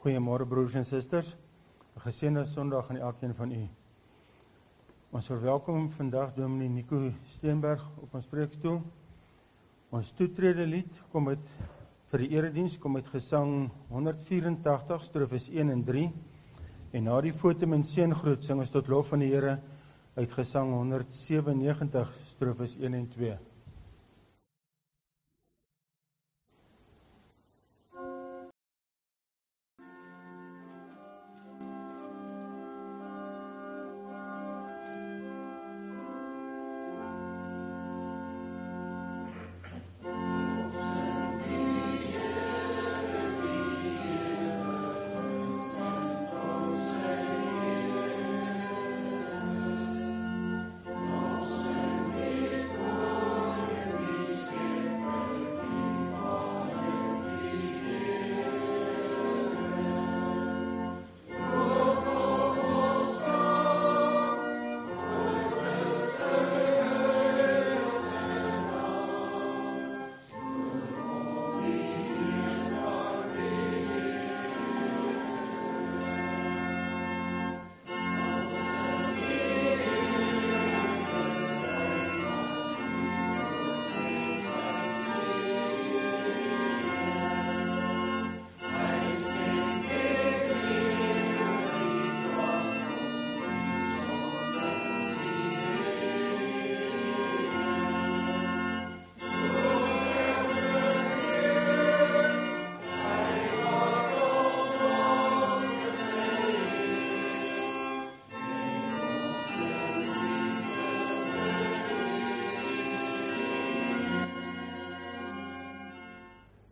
Goeiemôre broers en susters, 'n geseënde Sondag aan elkeen van u. Ons verwelkom vandag Dominee Nico Steenberg op ons preekstoel. Ons toetrede lied kom uit vir die erediens kom uit Gesang 184 strofes 1 en 3 en na die fotum en seëngroet sing ons tot lof van die Here uit Gesang 197 strofes 1 en 2.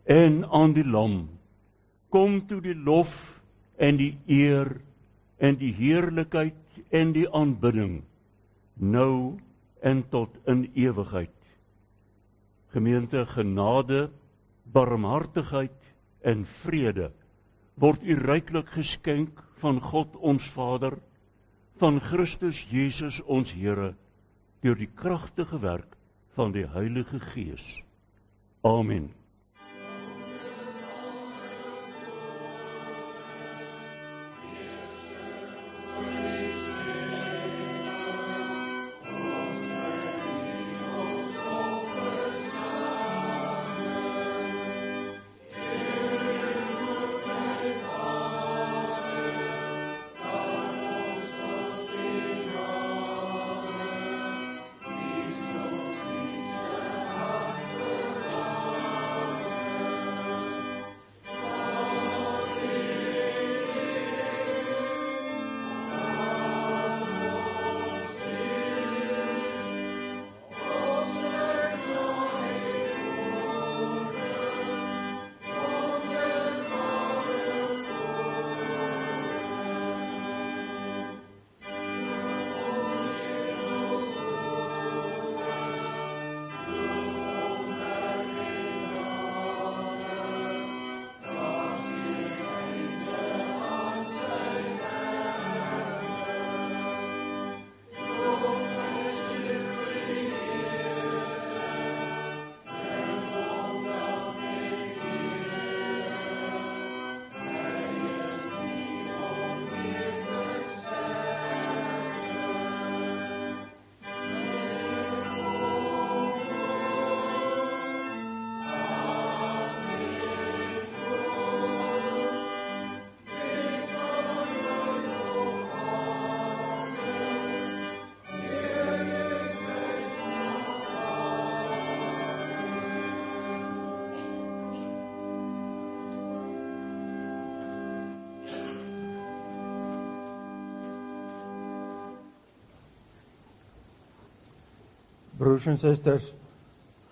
En aan die lam, kom toe die lof en die eer en die heerlikheid en die aanbidding, nou en tot in ewigheid. Gemeente, genade, barmhartigheid en vrede word u ryklik geskenk van God ons Vader, van Christus Jesus ons Here, deur die kragtige werk van die Heilige Gees. Amen. Broers en susters,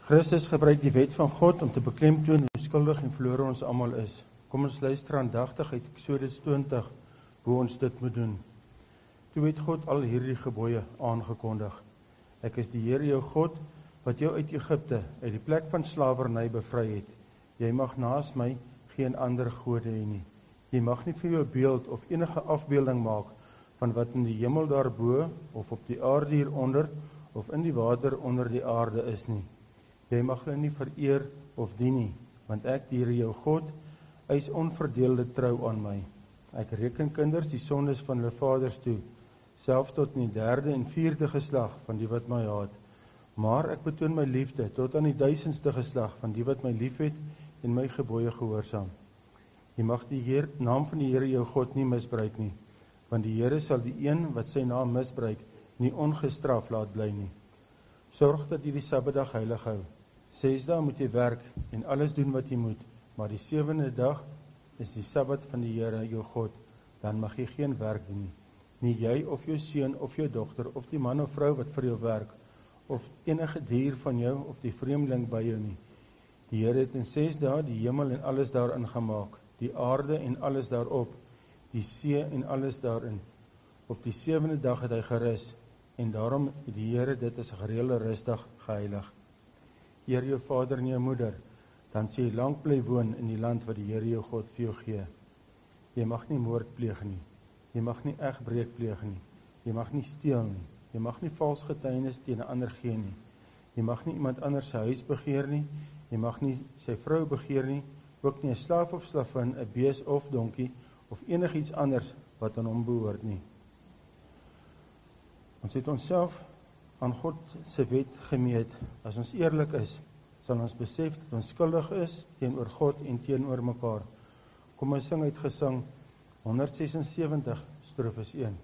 Christus gebruik die wet van God om te beklemtoon hoe skuldig en verlore ons almal is. Kom ons luister aandagtig uit Eksodus 20 hoe ons dit moet doen. Toe het God al hierdie gebooie aangekondig. Ek is die Here jou God wat jou uit Egipte, uit die plek van slawerny bevry het. Jy mag naas my geen ander gode hê nie. Jy mag nie vir jou 'n beeld of enige afbeelding maak van wat in die hemel daarbo of op die aarde hieronder of in die water onder die aarde is nie. Jy mag hulle nie vereer of dien nie, want ek, die Here jou God, Hy is onverdeelde trou aan my. Ek reken kinders die sondes van hulle vaders toe, selfs tot in die 3de en 4de geslag van die wat my haat. Maar ek betoon my liefde tot aan die 1000ste geslag van die wat my liefhet en my gebooie gehoorsaam. Jy mag die naam van die Here jou God nie misbruik nie, want die Here sal die een wat sy naam misbruik nie ongestraf laat bly nie. Sorg dat jy die Sabbatdag heilig hou. 6 dae moet jy werk en alles doen wat jy moet, maar die 7de dag is die Sabbat van die Here jou God, dan mag jy geen werk doen nie. Nie jy of jou seun of jou dogter of die man of vrou wat vir jou werk, of enige dier van jou of die vreemdeling by jou nie. Die Here het in 6 dae die hemel en alles daarin gemaak, die aarde en alles daarop, die see en alles daarin. Op die 7de dag het hy gerus, en daarom het die Here dit as 'n gereelde rusdag geheilig. Eer jou vader en jou moeder, dan sal jy lank bly woon in die land wat die Here jou God vir jou gee. Jy mag nie moord pleeg nie, jy mag nie egbreek pleeg nie, jy mag nie steel nie, jy mag nie vals getuienis teen 'n ander gee nie, jy mag nie iemand anders se huis begeer nie, jy mag nie sy vrou begeer nie, ook nie 'n slaaf of slavin, 'n bees of donkie, of enigiets anders wat aan hom behoort nie. Ons het onsself aan God se wet gemeet. As ons eerlik is, sal ons besef dat ons skuldig is teenoor God en teenoor mekaar. Kom ons sing uit Gesang 176, strofes 1.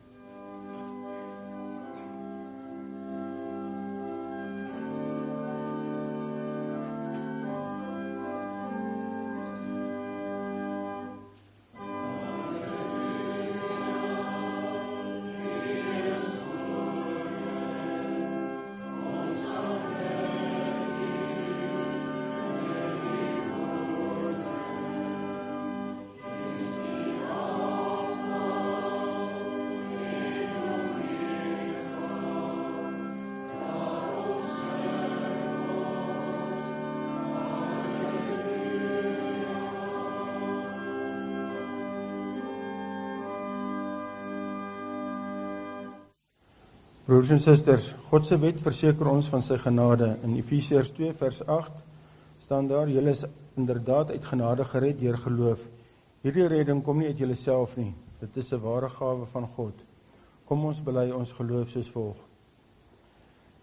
Broers en susters, God se wet verseker ons van sy genade. In Efesiërs 2 vers 8 staan daar, julle is inderdaad uit genade gered deur geloof. Hierdie redding kom nie uit julleself nie, dit is 'n ware gawe van God. Kom ons bely ons geloof soos volg.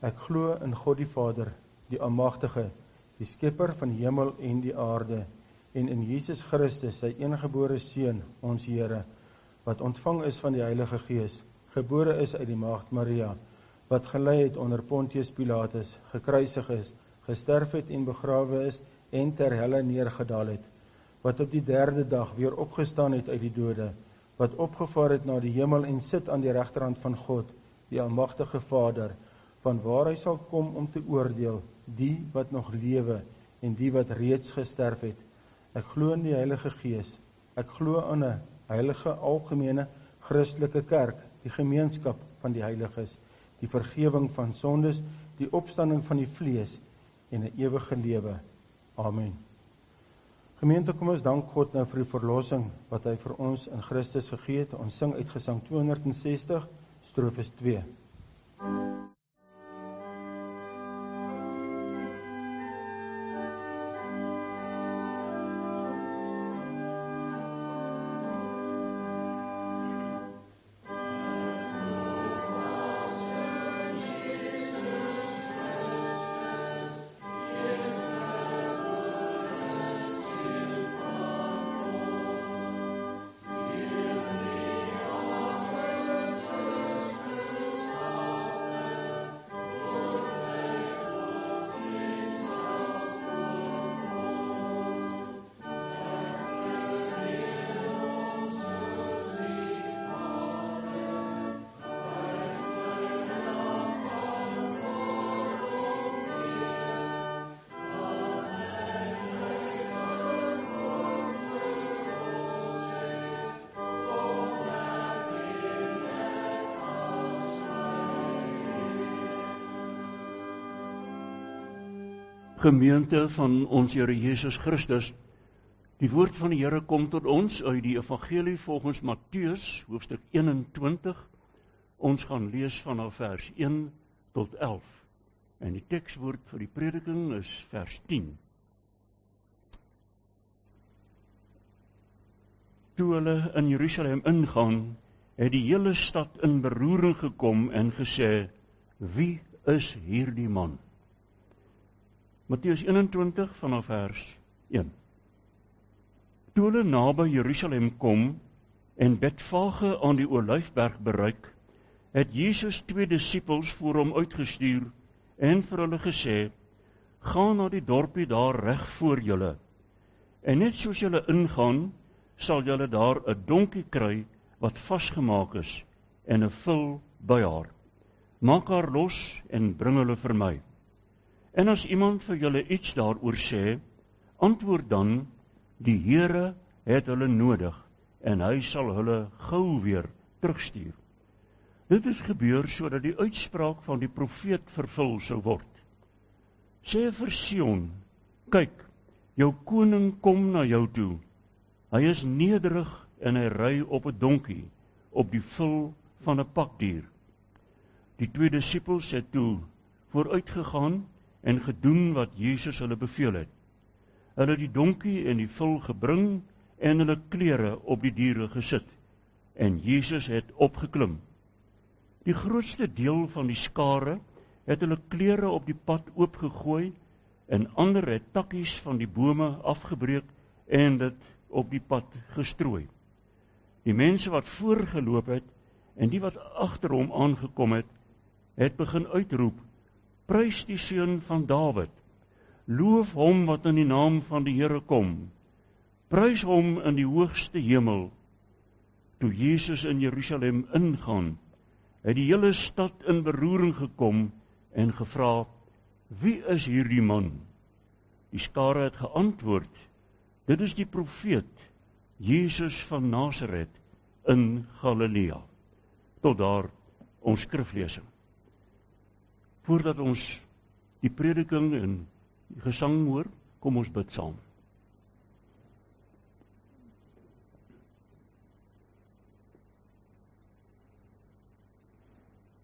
Ek glo in God die Vader, die Almagtige, die skepper van die hemel en die aarde, en in Jesus Christus, sy eniggebore Seun, ons Here, wat ontvang is van die Heilige Gees, gebore is uit die maagd Maria, wat gelei het onder Pontius Pilatus, gekruisig is, gesterf het en begrawe is, en ter helle neergedaal het, wat op die 3de dag weer opgestaan het uit die dode, wat opgevaar het na die hemel en sit aan die regterhand van God, die Almagtige Vader, vanwaar hy sal kom om te oordeel, die wat nog lewe en die wat reeds gesterf het. Ek glo in die Heilige Gees, ek glo aan 'n heilige algemene Christelike kerk, die gemeenskap van die heiliges, die vergewing van sondes, die opstanding van die vlees en 'n ewige lewe. Amen. Gemeente, kom ons dank God nou vir die verlossing wat hy vir ons in Christus gegee het. Ons sing uit Gesang 260, strofes 2. Gemeente van ons Here Jesus Christus, die woord van die Here kom tot ons uit die evangelie volgens Matteus, hoofstuk 21. Ons gaan lees vanaf vers 1 tot 11. En die tekswoord vir die prediking is vers 10. toe hulle in Jerusalem ingaan, het die hele stad in beroering gekom en gesê, wie is hierdie man? Matteus 21 vanaf vers 1. Toe hulle naby Jerusalem kom en Betfage aan die Olyfberg bereik, het Jesus 2 disippels voor hom uitgestuur en vir hulle gesê, gaan na die dorpie daar reg voor julle, en net soos julle ingaan, sal julle daar 'n donkie kry wat vasgemaak is en 'n vul by haar. Maak haar los en bring hulle vir my. En as iemand vir julle iets daaroor sê, antwoord dan, die Here het hulle nodig en hy sal hulle gou weer terugstuur. Dit is gebeur sodat die uitspraak van die profeet vervul sou word. Sê vir Sion, kyk, jou koning kom na jou toe. Hy is nederig en hy ry op 'n donkie, op die vul van 'n pakdier. Die 2 disippels het toe vooruitgegaan en gedoen wat Jesus hulle beveel het. Hulle het die donkie en die vul gebring en hulle klere op die diere gesit, en Jesus het opgeklim. Die grootste deel van die skare het hulle klere op die pad oopgegooi, en ander het takkies van die bome afgebreek en dit op die pad gestrooi. Die mense wat voorgeloop het en die wat agter hom aangekom het begin uitroep, prys die seun van Dawid, loof hom wat in die naam van die Here kom, prys hom in die hoogste hemel. Toe Jesus in Jerusalem ingaan, het die hele stad in beroering gekom en gevra, wie is hierdie man? Die skare het geantwoord, dit is die profeet, Jesus van Nasaret in Galilea. Tot daar ons skriflesing. Voordat ons die prediking en die gesang hoor, kom ons bid saam.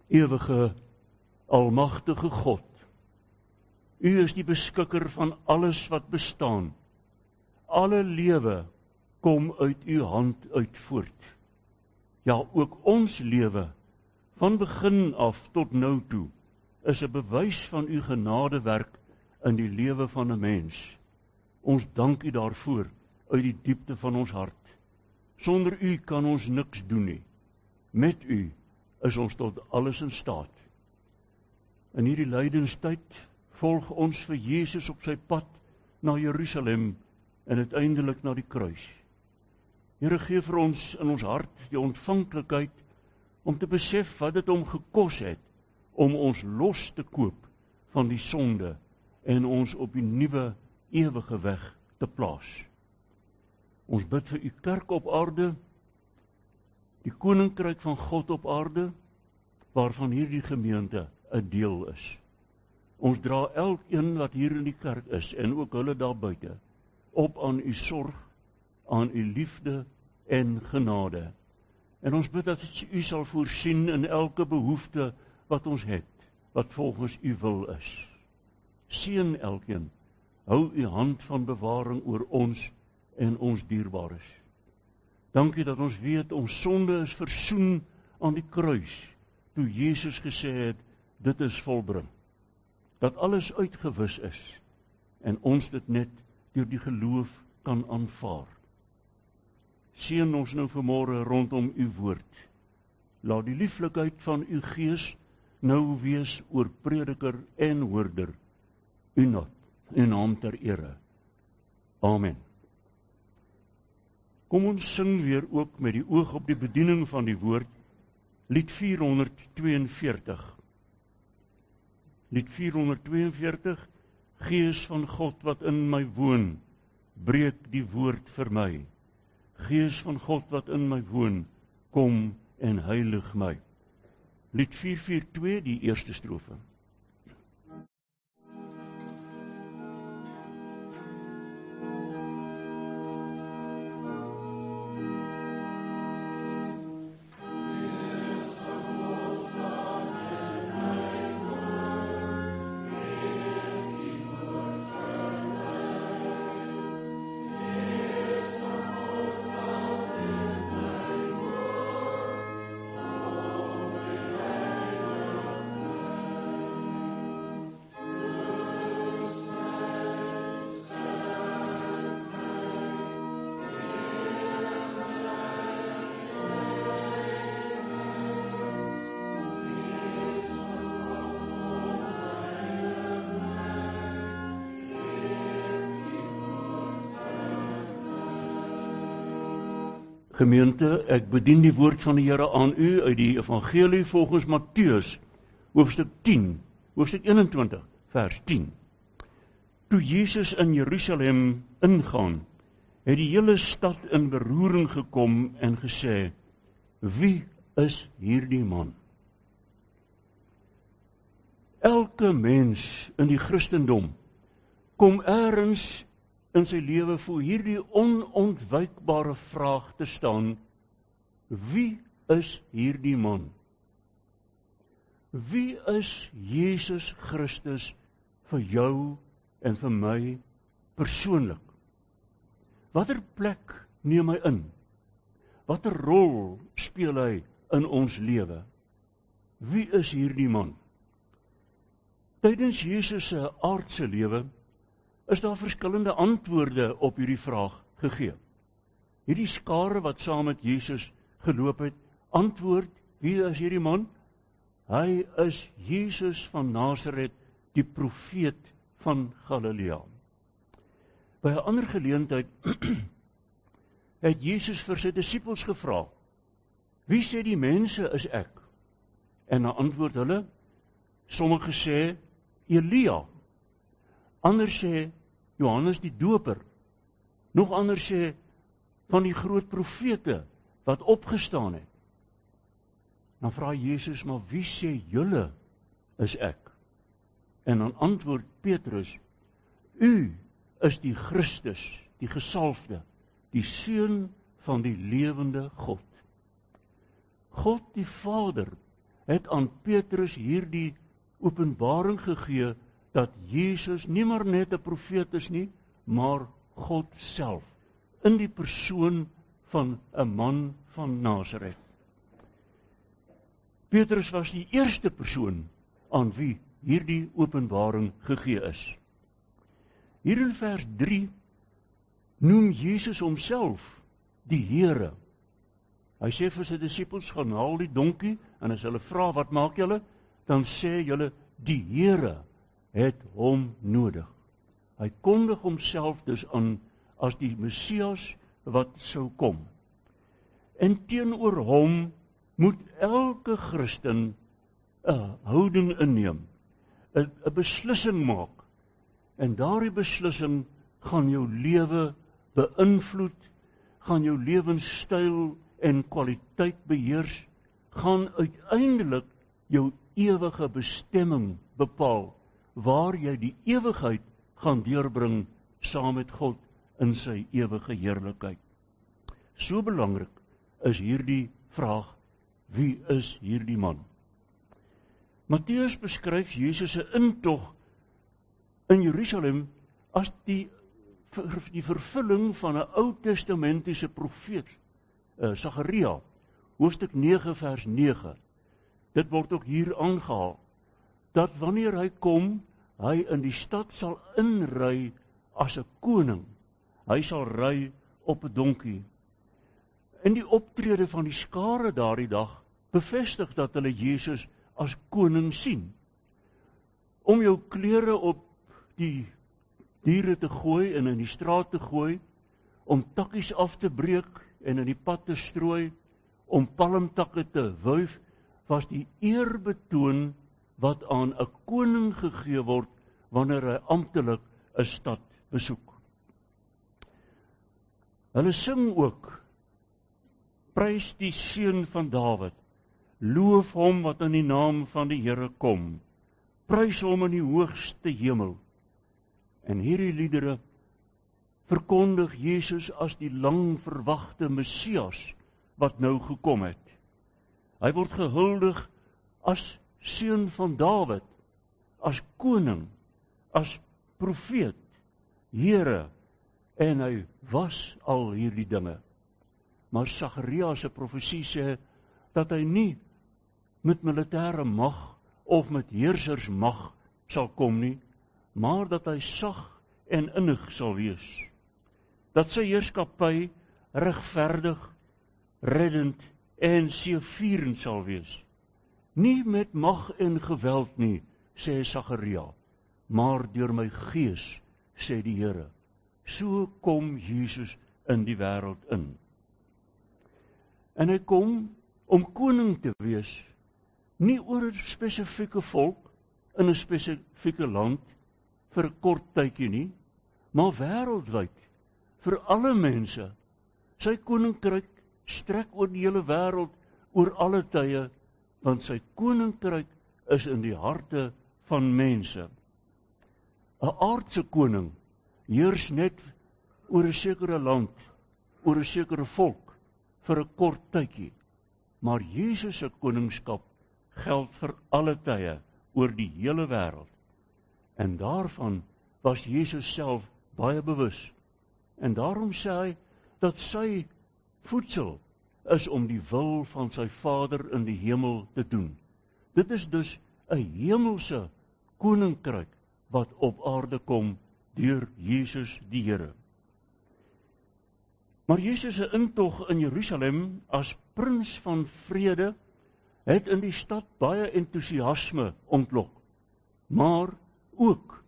Ewige, almagtige God, U is die beskikker van alles wat bestaan. Alle lewe kom uit U hand uit voort. Ja, ook ons lewe, van begin af tot nou toe, is 'n bewys van U genadewerk in die lewe van 'n mens. Ons dank U daarvoor uit die diepte van ons hart. Sonder U kan ons niks doen nie. Met U is ons tot alles in staat. In hierdie lydenstyd volg ons vir Jesus op sy pad na Jerusalem en uiteindelik na die kruis. Here, gee vir ons in ons hart die ontvanklikheid om te besef wat dit hom gekos het om ons los te koop van die sonde en ons op die nuwe ewige weg te plaas. Ons bid vir U kerk op aarde, die koninkryk van God op aarde, waarvan hierdie gemeente 'n deel is. Ons dra elkeen wat hier in die kerk is, en ook hulle daar buite, op aan U sorg, aan U liefde en genade. En ons bid dat U sal voorsien in elke behoefte wat ons het, wat volgens U wil is. Seën elkeen, hou U hand van bewaring oor ons en ons dierbares. Dankie dat ons weet, ons sonde is versoen aan die kruis, toe Jesus gesê het, dit is volbring. Dat alles uitgewis is, en ons dit net deur die geloof kan aanvaar. Seën ons nou vanmôre rondom U woord. Laat die lieflikheid van U Gees nou wees oor prediker en hoorder, U naam ter ere. Amen. Kom ons sing weer ook met die oog op die bediening van die woord, lied 442. Lied 442, Gees van God wat in my woon, breek die woord vir my. Gees van God wat in my woon, kom en heilig my. Lied 442, die eerste strofe. Gemeente, ek bedien die woord van die Here aan u uit die evangelie volgens Matteus, hoofstuk 10, hoofstuk 21, vers 10. Toe Jesus in Jerusalem ingaan, het die hele stad in beroering gekom en gesê, wie is hierdie man? Elke mens in die Christendom kom eers in sy lewe voor hierdie onontwykbare vraag te staan, wie is hierdie man? Wie is Jesus Christus vir jou en vir my persoonlik? Watter plek neem hy in? Watter rol speel hy in ons lewe? Wie is hierdie man? Tydens Jesus se aardse lewe is daar verskillende antwoorde op hierdie vraag gegee. Hierdie skare wat saam met Jesus geloop het, antwoord, wie is hierdie man? Hy is Jesus van Nasaret, die profeet van Galilea. By 'n ander geleentheid het Jesus vir sy disippels gevra, wie sê die mense is ek? En dan antwoord hulle, sommige sê Elia, ander sê Johannes die Doper, nog ander sê van die groot profete wat opgestaan het. Dan vra Jesus, maar wie sê julle is ek? En dan antwoord Petrus, u is die Christus, die gesalfde, die Seun van die lewende God. God die Vader het aan Petrus hierdie openbaring gegee, dat Jesus nie maar net 'n profeet is nie, maar God self, in die persoon van 'n man van Nasaret. Petrus was die eerste persoon aan wie hierdie openbaring gegee is. Hier in vers 3 noem Jesus homself die Here. Hy sê vir sy disippels, gaan haal die donkie, en as hulle vra, wat maak julle? Dan sê julle, die Here het hom nodig. Hy kondig homself dus aan as die Messias wat sou kom. En teenoor hom moet elke Christen 'n houding inneem, 'n beslissing maak. En daardie beslissing gaan jou lewe beïnvloed, gaan jou lewenstyl en kwaliteit beheers, gaan uiteindelik jou ewige bestemming bepaal, waar jy die ewigheid gaan deurbring saam met God in sy ewige heerlikheid. So belangrik is hierdie vraag, wie is hierdie man? Matteus beskryf Jesus se intog in Jerusalem as die vervulling van 'n Ou Testamentiese profeet, Sagaria, hoofstuk 9 vers 9. Dit word ook hier aangehaal, dat wanneer hy kom, hy in die stad sal inry as 'n koning. Hy sal ry op 'n donkie. In die optrede van die skare daardie dag bevestig dat hulle Jesus as koning sien. Om jou klere op die diere te gooi en in die straat te gooi, om takkies af te breek en in die pad te strooi, om palmtakke te wuif, was die eerbetoon wat aan 'n koning gegee word wanneer hy amptelik 'n stad besoek. Hulle sing ook, prys die Seun van Dawid, loof hom wat in die naam van die Here kom, prys hom in die hoogste hemel. En hierdie liedere verkondig Jesus as die lang verwagte Messias wat nou gekom het. Hy word gehuldig as Seun van Dawid, as koning, as profeet, Here, en hy was al hierdie dinge. Maar Sagaria se profesie sê dat hy nie met militêre mag of met heersersmag sal kom nie, maar dat hy sag en innig sal wees. Dat sy heerskappy regverdig, reddend en seëvierend sal wees. Nie met mag en geweld nie, sê Sagaria, maar deur my gees, sê die Here. So kom Jesus in die wêreld in. En hy kom om koning te wees, nie oor 'n spesifieke volk in 'n spesifieke land vir 'n kort tydjie nie, maar wêreldwyd vir alle mense. Sy koninkryk strek oor die hele wêreld, oor alle tye, want sy koninkryk is in die harte van mense. 'n Aardse koning heers net oor 'n sekere land, oor 'n sekere volk vir 'n kort tydjie, maar Jesus se koningskap geld vir alle tye oor die hele wêreld. En daarvan was Jesus self baie bewus. En daarom sê hy dat sy voedsel is om die wil van sy Vader in die hemel te doen. Dit is dus 'n hemelse koninkryk wat op aarde kom deur Jesus die Here. Maar Jesus se intog in Jerusalem as prins van vrede het in die stad baie entoesiasme ontlok, maar ook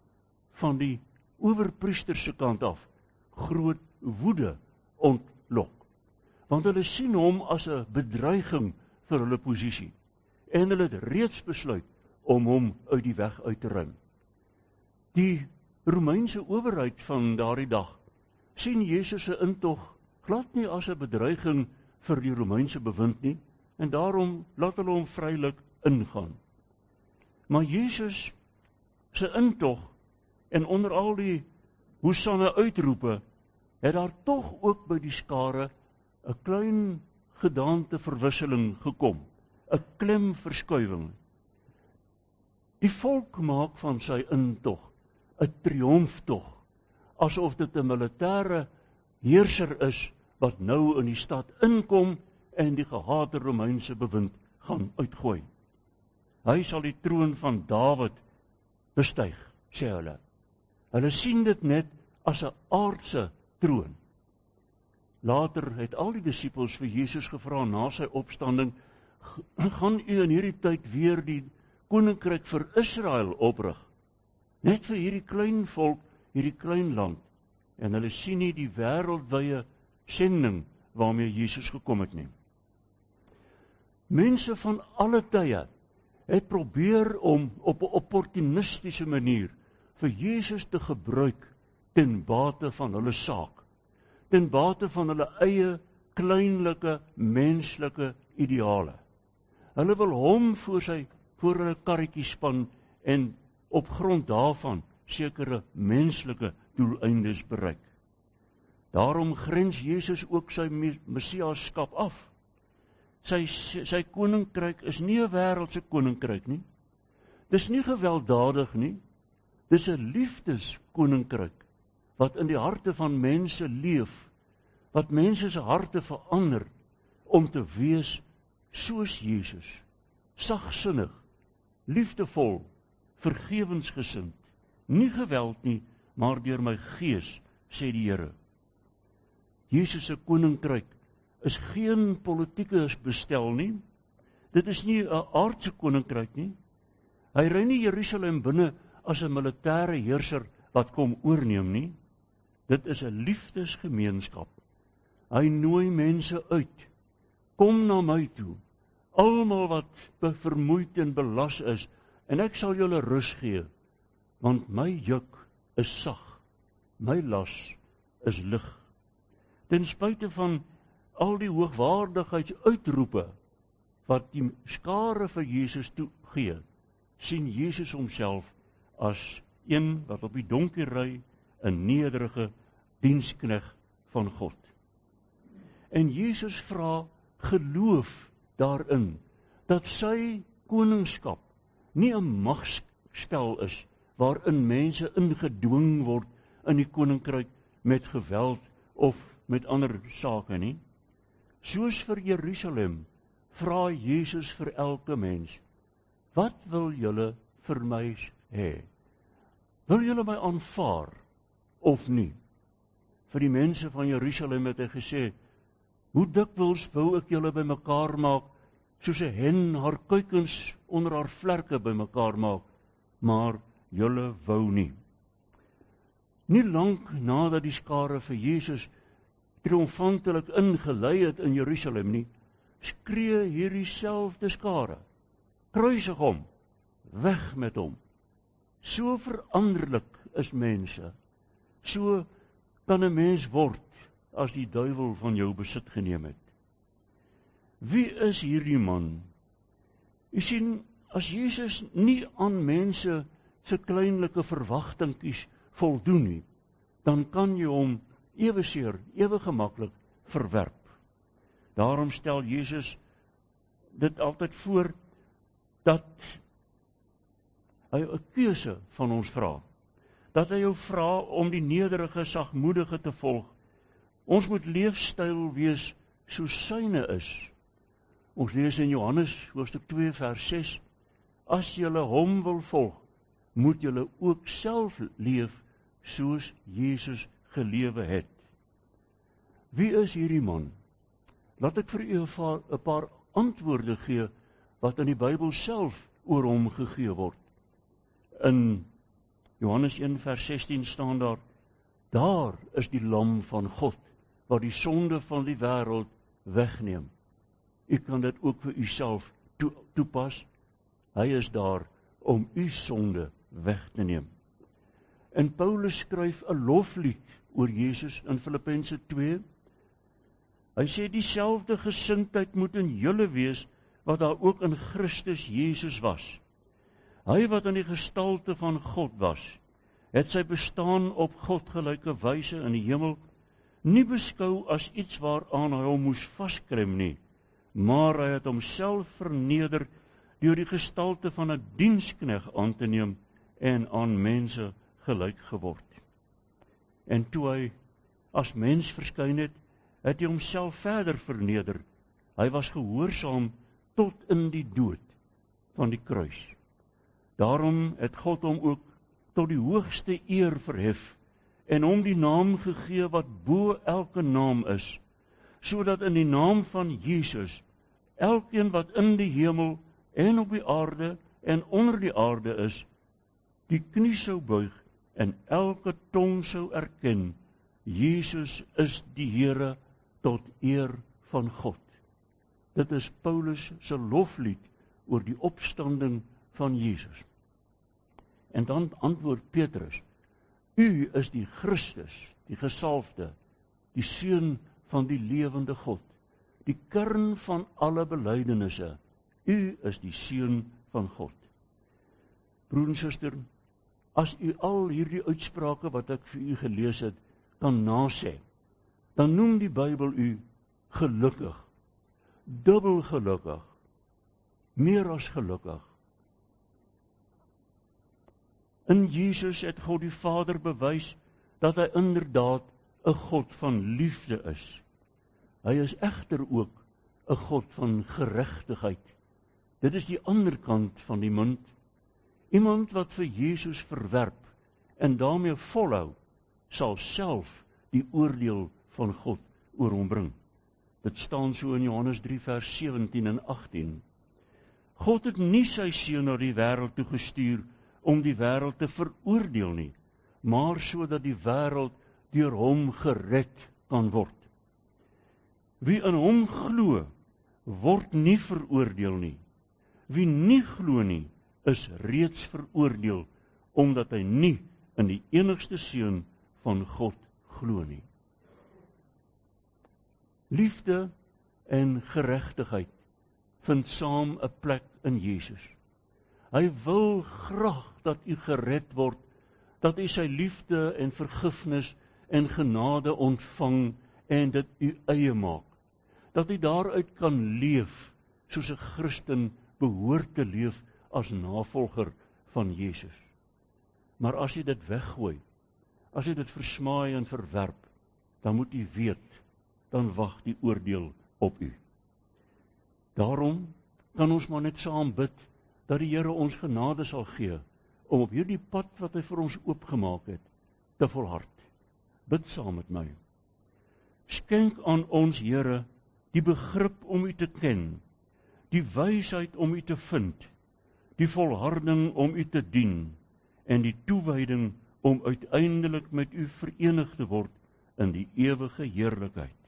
van die owerpriester se kant af groot woede ontlok, want hulle sien hom as 'n bedreiging vir hulle posisie en hulle het reeds besluit om hom uit die weg uit te ruim. Die Romeinse owerheid van daardie dag sien Jesus se intog glad nie as 'n bedreiging vir die Romeinse bewind nie, en daarom laat hulle hom vrylik ingaan. Maar Jesus se intog en onder al die Hosanna uitroepe het daar tog ook by die skare 'n klein gedaanteverwisseling gekom, 'n klemverskuiwing. Die volk maak van sy intog 'n triomftog, asof dit 'n militêre heerser is wat nou in die stad inkom en die gehate Romeinse bewind gaan uitgooi. Hy sal die troon van Dawid bestyg, sê hulle. Hulle sien dit net as 'n aardse troon. Later het al die disippels vir Jesus gevra na sy opstanding, gaan u in hierdie tyd weer die koninkryk vir Israel oprig? Net vir hierdie klein volk, hierdie klein land. En hulle sien nie die wêreldwye sending waarmee Jesus gekom het nie. Mense van alle tye het probeer om op 'n opportunistiese manier vir Jesus te gebruik ten bate van hulle saak, ten bate van hulle eie kleinlike menslike ideale. Hulle wil hom voor hulle karretjie span en op grond daarvan sekere menslike doeleindes bereik. Daarom grens Jesus ook sy messiaskap af. Sy koninkryk is nie 'n wêreldse koninkryk nie. Dis nie gewelddadig nie. Dis 'n liefdeskoninkryk wat in die harte van mense leef, wat mense se harte verander om te wees soos Jesus, sagsinnig, liefdevol, vergewensgesind, nie geweld nie, maar deur my gees, sê die Here. Jesus se koninkryk is geen politieke bestel nie. Dit is nie 'n aardse koninkryk nie. Hy ry nie Jerusalem binne as 'n militêre heerser wat kom oorneem nie. Dit is 'n liefdesgemeenskap. Hy nooi mense uit. Kom na my toe, almal wat vermoeid en belas is, en ek sal julle rus gee, want my juk is sag, my las is lig. Ten spyte van al die hoogwaardigheidsuitroepe wat die skare vir Jesus toegee, sien Jesus homself as een wat op die donkie ry, 'n nederige diensknegt van God. En Jesus vra geloof daarin dat sy koningskap nie 'n magsspel is waarin mense ingedwing word in die koninkryk met geweld of met ander sake nie. Soos vir Jerusalem vra Jesus vir elke mens, wat wil julle vir my hê? Wil julle my aanvaar of nie? Vir die mense van Jerusalem het hy gesê, hoe dikwels wou ek julle bymekaar maak, soos 'n hen haar kuikens onder haar vlerke bymekaar maak, maar julle wou nie. Nie lank nadat die skare vir Jesus triomfantelik ingelei het in Jerusalem nie, skree hierdie selfde skare, kruisig hom, weg met hom. So veranderlik is mense, so kan 'n mens word as die duiwel van jou besit geneem het. Wie is hierdie man? U sien, as Jesus nie aan mense se kleinlike verwagtinkies voldoen nie, dan kan jy hom eweseer, ewe gemaklik verwerp. Daarom stel Jesus dit altyd voor dat hy 'n keuse van ons vra. Dat hy jou vra om die nederige, sagmoedige te volg. Ons moet leefstyl wees soos syne is. Ons lees in Johannes hoofstuk 2 vers 6, as julle hom wil volg, moet julle ook self leef soos Jesus gelewe het. Wie is hierdie man? Laat ek vir u 'n paar antwoorde gee wat in die Bybel self oor hom gegee word. In Johannes 1 vers 16 staan daar is die lam van God, wat die sonde van die wêreld wegneem. U kan dit ook vir uself toepas. Hy is daar om u sonde weg te neem. En Paulus skryf 'n loflied oor Jesus in Filippense 2. Hy sê dieselfde gesindheid moet in julle wees wat daar ook in Christus Jesus was. Hy wat in die gestalte van God was, het sy bestaan op godgelyke wyse in die hemel nie beskou as iets waaraan hy hom moes vaskrem nie, maar hy het homself verneder deur die gestalte van 'n dienskneg aan te neem en aan mense gelyk geword. En toe hy as mens verskyn het, het hy homself verder verneder. Hy was gehoorsaam tot in die dood van die kruis. Daarom het God hom ook tot die hoogste eer verhef en hom die naam gegee wat bo elke naam is, sodat in die naam van Jesus elkeen wat in die hemel en op die aarde en onder die aarde is, die knie sou buig en elke tong sou erken, Jesus is die Here tot eer van God. Dit is Paulus se loflied oor die opstanding van Jesus. En dan antwoord Petrus, u is die Christus, die gesalfde, die seun van die lewende God, die kern van alle belydenisse. U is die seun van God. Broer en suster, as u al hierdie uitsprake wat ek vir u gelees het, kan nasê, dan noem die Bybel u gelukkig, dubbel gelukkig, meer as gelukkig. In Jesus het God die Vader bewys dat hy inderdaad 'n God van liefde is. Hy is egter ook 'n God van geregtigheid. Dit is die ander kant van die munt. Iemand wat vir Jesus verwerp en daarmee volhou, sal self die oordeel van God oor hom bring. Dit staan so in Johannes 3 vers 17 en 18. God het nie sy seun na die wêreld toe gestuur om die wêreld te veroordeel nie, maar sodat die wêreld deur hom gered kan word. Wie in hom glo, word nie veroordeel nie. Wie nie glo nie, is reeds veroordeel, omdat hy nie in die enigste seun van God glo nie. Liefde en geregtigheid vind saam 'n plek in Jesus. Hy wil graag dat u gered word, dat u sy liefde en vergifnis en genade ontvang en dit u eie maak. Dat u daaruit kan leef soos 'n Christen behoort te leef as navolger van Jesus. Maar as u dit weggooi, as u dit versmaai en verwerp, dan moet u weet, dan wag die oordeel op u. Daarom kan ons maar net saam bid dat die Here ons genade sal gee om op hierdie pad wat hy vir ons oopgemaak het, te volhard. Bid saam met my. Skenk aan ons, Here, die begrip om u te ken, die wysheid om u te vind, die volharding om u te dien en die toewyding om uiteindelik met u verenig te word in die ewige heerlikheid.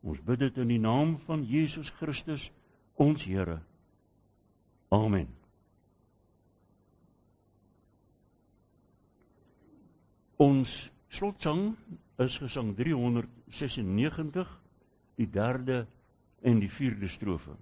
Ons bid dit in die naam van Jesus Christus, ons Here. Amen. Ons slotsang is gesang 396, die 3de en die 4de strofe.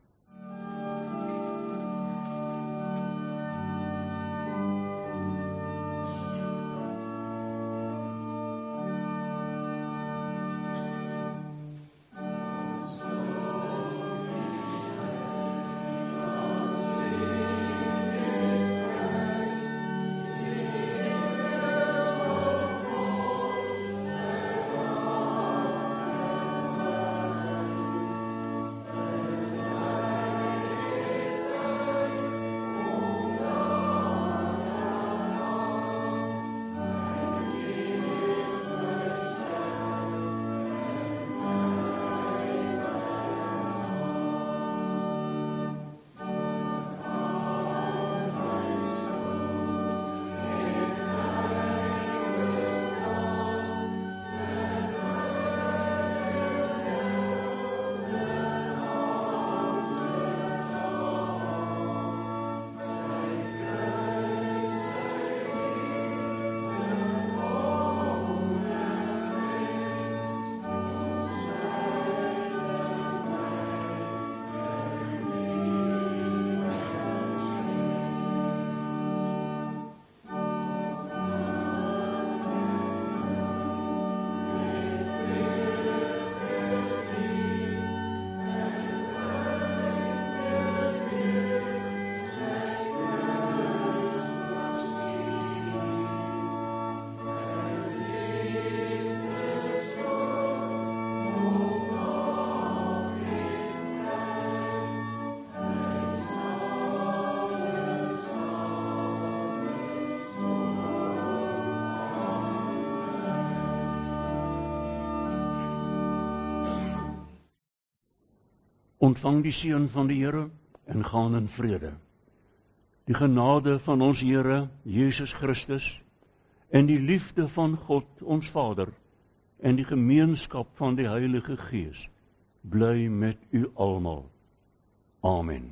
Ontvang die seën van die Here en gaan in vrede. Die genade van ons Here Jesus Christus en die liefde van God ons Vader en die gemeenskap van die Heilige Gees bly met u almal. Amen.